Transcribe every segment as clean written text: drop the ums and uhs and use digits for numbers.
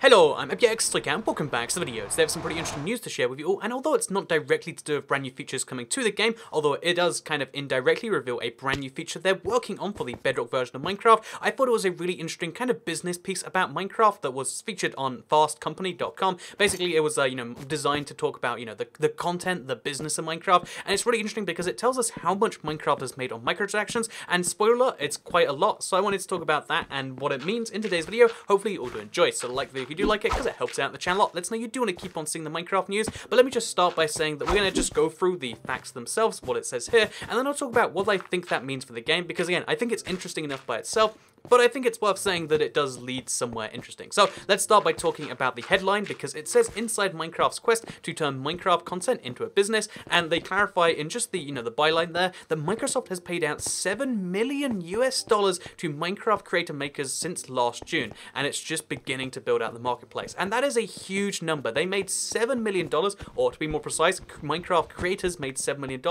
Hello, I'm Elgato and welcome back to the video. Today I have some pretty interesting news to share with you all, and although it's not directly to do with brand new features coming to the game, although it does kind of indirectly reveal a brand new feature they're working on for the Bedrock version of Minecraft, I thought it was a really interesting kind of business piece about Minecraft that was featured on fastcompany.com. Basically, it was, designed to talk about, the content, the business of Minecraft, and it's really interesting because it tells us how much Minecraft has made on microtransactions, and spoiler, it's quite a lot, so I wanted to talk about that and what it means in today's video. Hopefully you all do enjoy, so like the video if you do like it, because it helps out the channel a lot. Let's know you do want to keep on seeing the Minecraft news, but let me just start by saying that we're going to just go through the facts themselves, what it says here, and then I'll talk about what I think that means for the game, because again, I think it's interesting enough by itself, but I think it's worth saying that it does lead somewhere interesting. So let's start by talking about the headline, because it says inside Minecraft's quest to turn Minecraft content into a business, and they clarify in just the, the byline there, that Microsoft has paid out $7 million US to Minecraft creator makers since last June, and it's just beginning to build out the marketplace. And that is a huge number. They made $7 million, or to be more precise, Minecraft creators made $7 million,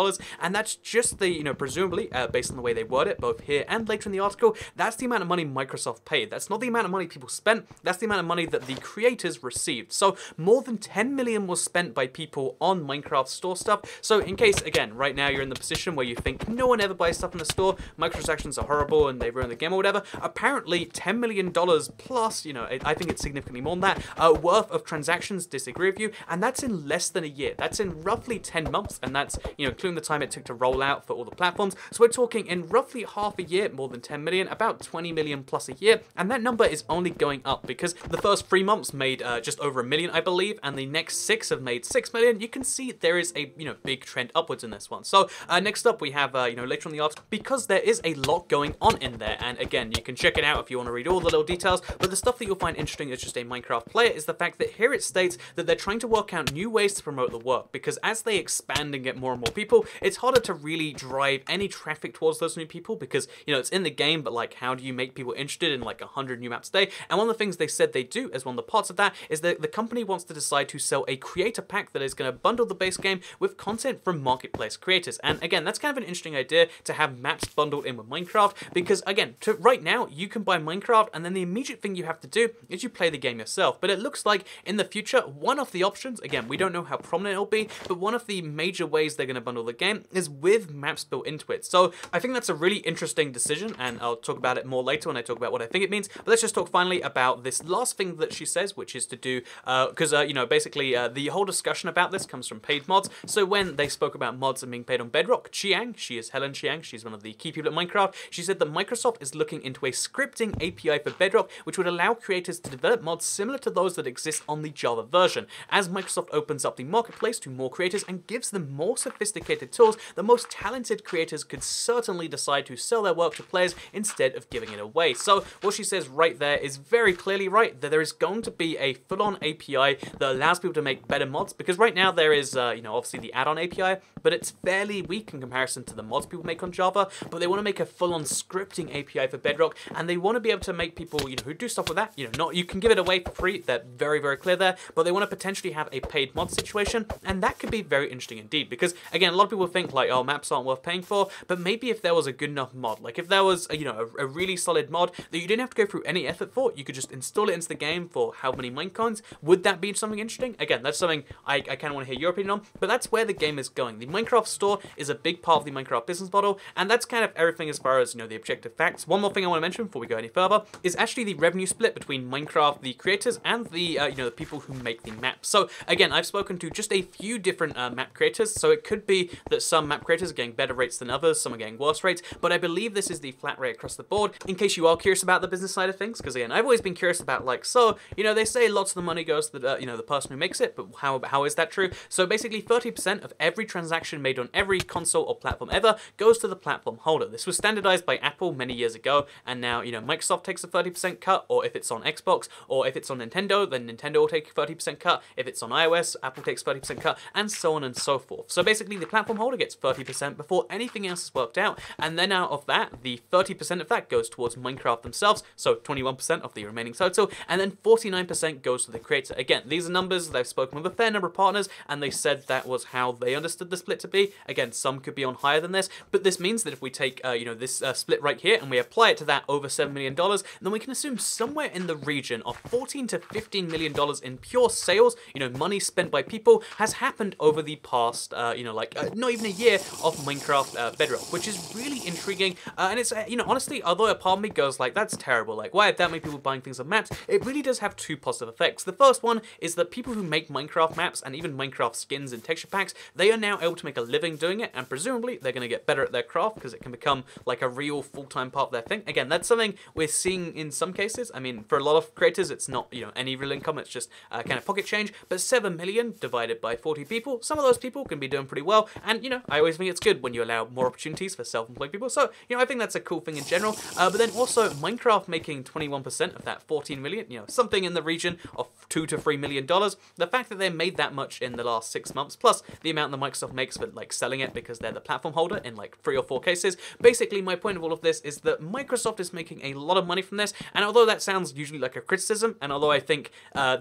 and that's just the, presumably, based on the way they word it, both here and later in the article, that's the amount of money Microsoft paid. That's not the amount of money people spent, that's the amount of money that the creators received. So more than 10 million was spent by people on Minecraft store stuff. So in case, again, right now you're in the position where you think no one ever buys stuff in the store, microtransactions are horrible and they ruin the game or whatever, apparently $10 million plus, I think it's significantly more than that, worth of transactions disagree with you, and that's in less than a year. That's in roughly 10 months, and that's, including the time it took to roll out for all the platforms. So we're talking in roughly half a year, more than 10 million, about 20 million plus a year, and that number is only going up because the first 3 months made just over $1 million, I believe, and the next 6 have made $6 million. You can see there is a, big trend upwards in this one. So next up we have, later on the article, because there is a lot going on in there, and again, you can check it out if you want to read all the little details, but the stuff that you'll find interesting as just a Minecraft player is the fact that here it states that they're trying to work out new ways to promote the work, because as they expand and get more and more people, it's harder to really drive any traffic towards those new people, because, it's in the game, but like, how do you make people interested in like 100 new maps a day? And one of the things they said they do as one of the parts of that is that the company wants to decide to sell a creator pack that is going to bundle the base game with content from marketplace creators. And again, that's kind of an interesting idea to have maps bundled in with Minecraft, because again, right now, you can buy Minecraft and then the immediate thing you have to do is you play the game yourself. But it looks like in the future, one of the options, again, we don't know how prominent it'll be, but one of the major ways they're going to bundle the game is with maps built into it. So I think that's a really interesting decision, and I'll talk about it more later when I talk about what I think it means. But let's just talk finally about this last thing that she says, which is to do, because, basically the whole discussion about this comes from paid mods. So when they spoke about mods and being paid on Bedrock, Chiang, she is Helen Chiang, she's one of the key people at Minecraft, she said that Microsoft is looking into a scripting API for Bedrock, which would allow creators to develop mods similar to those that exist on the Java version. As Microsoft opens up the marketplace to more creators and gives them more sophisticated tools, the most talented creators could certainly decide to sell their work to players instead of giving it away. So what she says right there is very clearly right, that there is going to be a full-on API that allows people to make better mods, because right now there is, obviously the add-on API, but it's fairly weak in comparison to the mods people make on Java, but they want to make a full-on scripting API for Bedrock, and they want to be able to make people, who do stuff with that, you can give it away for free, they're very, very clear there, but they want to potentially have a paid mod situation, and that could be very interesting indeed, because again, a lot of people think like, oh, maps aren't worth paying for, but maybe if there was a good enough mod, like if there was, a really solid mod that you didn't have to go through any effort for, you could just install it into the game for how many Minecoins, would that be something interesting? Again, that's something I kind of want to hear your opinion on, but that's where the game is going. The Minecraft store is a big part of the Minecraft business model, and that's kind of everything as far as, the objective facts. One more thing I want to mention before we go any further is actually the revenue split between Minecraft, the creators, and the, the people who make the maps. So again, I've spoken to just a few different map creators, so it could be that some map creators are getting better rates than others, some are getting worse rates, but I believe this is the flat rate across the board, in case you are curious about the business side of things, because again, I've always been curious about like, so, they say lots of the money goes to the, the person who makes it, but how is that true? So basically 30% of every transaction made on every console or platform ever goes to the platform holder. This was standardized by Apple many years ago, and now, Microsoft takes a 30% cut, or if it's on Xbox, or if it's on Nintendo, then Nintendo will take a 30% cut. If it's on iOS, Apple takes 30% cut, and so on and so forth. So basically, the platform holder gets 30% before anything else is worked out, and then out of that, the 30% of that goes towards towards Minecraft themselves, so 21% of the remaining total, and then 49% goes to the creator. Again, these are numbers that I've spoken with a fair number of partners, and they said that was how they understood the split to be. Again, some could be on higher than this, but this means that if we take, this split right here and we apply it to that over $7 million, then we can assume somewhere in the region of $14 to $15 million in pure sales, money spent by people, has happened over the past, not even a year of Minecraft Bedrock, which is really intriguing. And it's, honestly, although a part of me goes like, that's terrible, like, why have that many people buying things on maps? It really does have two positive effects. The first one is that people who make Minecraft maps and even Minecraft skins and texture packs, they are now able to make a living doing it, and presumably they're going to get better at their craft because it can become like a real full-time part of their thing. Again, that's something we're seeing in some cases. I mean, for a lot of creators, it's not, any real income, it's just kind of pocket change, but 7 million divided by 40 people, some of those people can be doing pretty well, and, I always think it's good when you allow more opportunities for self-employed people, so, I think that's a cool thing in general, but then also Minecraft making 21% of that 14 million, something in the region of $2 to $3 million. The fact that they made that much in the last 6 months, plus the amount that Microsoft makes for like selling it because they're the platform holder in like 3 or 4 cases. Basically, my point of all of this is that Microsoft is making a lot of money from this, and although that sounds usually like a criticism, and although I think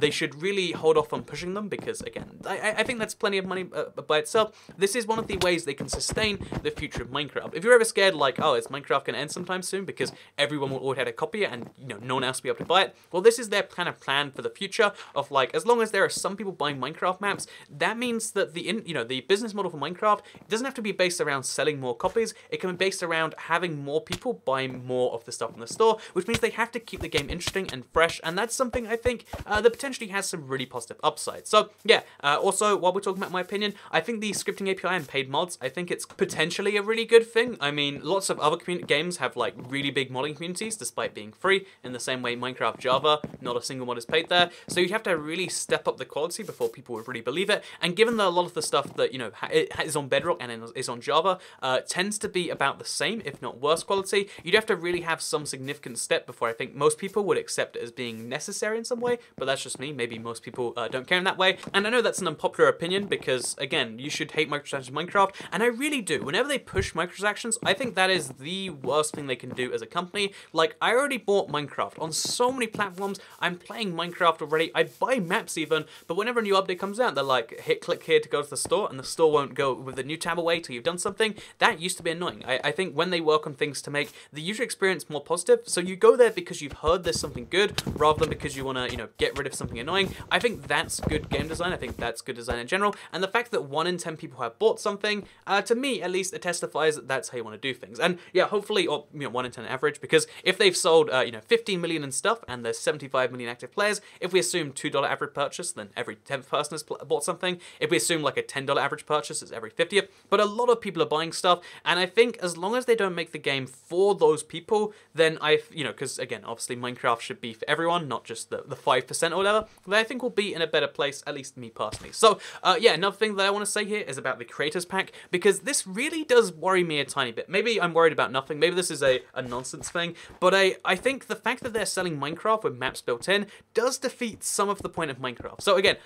they should really hold off on pushing them because, again, I think that's plenty of money by itself, this is one of the ways they can sustain the future of Minecraft. If you're ever scared like, oh, is Minecraft going to end sometime soon because everyone will already have a copy and, no one else will be able to buy it, well, this is their kind of plan for the future of like, as long as there are some people buying Minecraft maps, that means that the business model for Minecraft doesn't have to be based around selling more copies. It can be based around having more people buy more of the stuff in the store, which means they have to keep the game interesting and fresh, and that's something I think that potentially has some really positive upside. So yeah, also, while we're talking about my opinion, I think the scripting API and paid mods, I think it's potentially a really good thing. I mean, lots of other games have like really big modding communities despite being free, in the same way Minecraft Java, not a single mod is paid there, so you'd have to really step up the quality before people would really believe it, and given that a lot of the stuff that, it is on Bedrock and is on Java, tends to be about the same, if not worse quality, you'd have to really have some significant step before I think most people would accept it as being necessary in some way, but that's just me. Maybe most people don't care in that way, and I know that's an unpopular opinion because, again, you should hate microtransactions in Minecraft, and I really do. Whenever they push microtransactions, I think that is the worst thing they can do as a company. Like, I already bought Minecraft on so many platforms, I'm playing Minecraft already, I buy maps even, but whenever a new update comes out, they're like, click here to go to the store, and the store won't go with the new tab away till you've done something. That used to be annoying. I think when they work on things to make the user experience more positive, so you go there because you've heard there's something good, rather than because you want to, get rid of something annoying, I think that's good game design. I think that's good design in general, and the fact that 1 in 10 people have bought something, to me at least, it testifies that that's how you want to do things. And yeah, hopefully, or 1 in 10 average, because if they've sold 15 million and stuff, and there's 75 million active players, if we assume $2 average purchase, then every 10th person has bought something. If we assume like a $10 average purchase, it's every 50th, but a lot of people are buying stuff, and I think as long as they don't make the game for those people, then because again, obviously Minecraft should be for everyone, not just the 5% or whatever, then I think we'll be in a better place, at least me personally. So yeah, another thing that I want to say here is about the Creators Pack, because this really does worry me a tiny bit. Maybe I'm worried about nothing, maybe this is a nonsense thing, but I think the fact that they're selling Minecraft with maps built in does defeat some of the point of Minecraft. So again,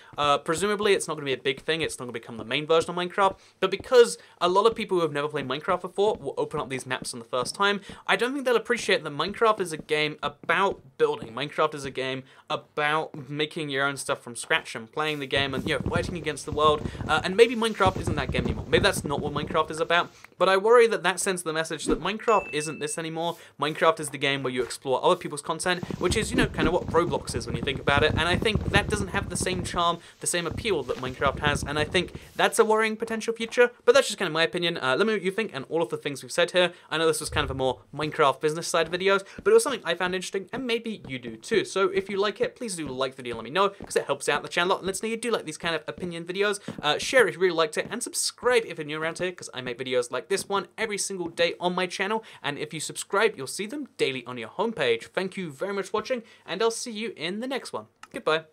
presumably it's not going to be a big thing, it's not going to become the main version of Minecraft, but because a lot of people who have never played Minecraft before will open up these maps for the first time, I don't think they'll appreciate that Minecraft is a game about building. Minecraft is a game about making your own stuff from scratch and playing the game and, fighting against the world, and maybe Minecraft isn't that game anymore. Maybe that's not what Minecraft is about, but I worry that that sends the message that Minecraft isn't this anymore. Minecraft is the game where you explore other people's content, which is, kind of what Roblox is when you think about it, and I think that doesn't have the same charm, the same appeal that Minecraft has, and I think that's a worrying potential future, but that's just kind of my opinion. Let me know what you think and all of the things we've said here. I know this was kind of a more Minecraft business side of videos, but it was something I found interesting, and maybe you do too. So if you like it, please do like the video, let me know, because it helps out the channel a lot, and lets me know you do like these kind of opinion videos. Share if you really liked it, and subscribe if you're new around here, because I make videos like this one every single day on my channel, and if you subscribe, you'll see them daily on your homepage. Thank you very much for watching, and I'll see you in the next one. Goodbye.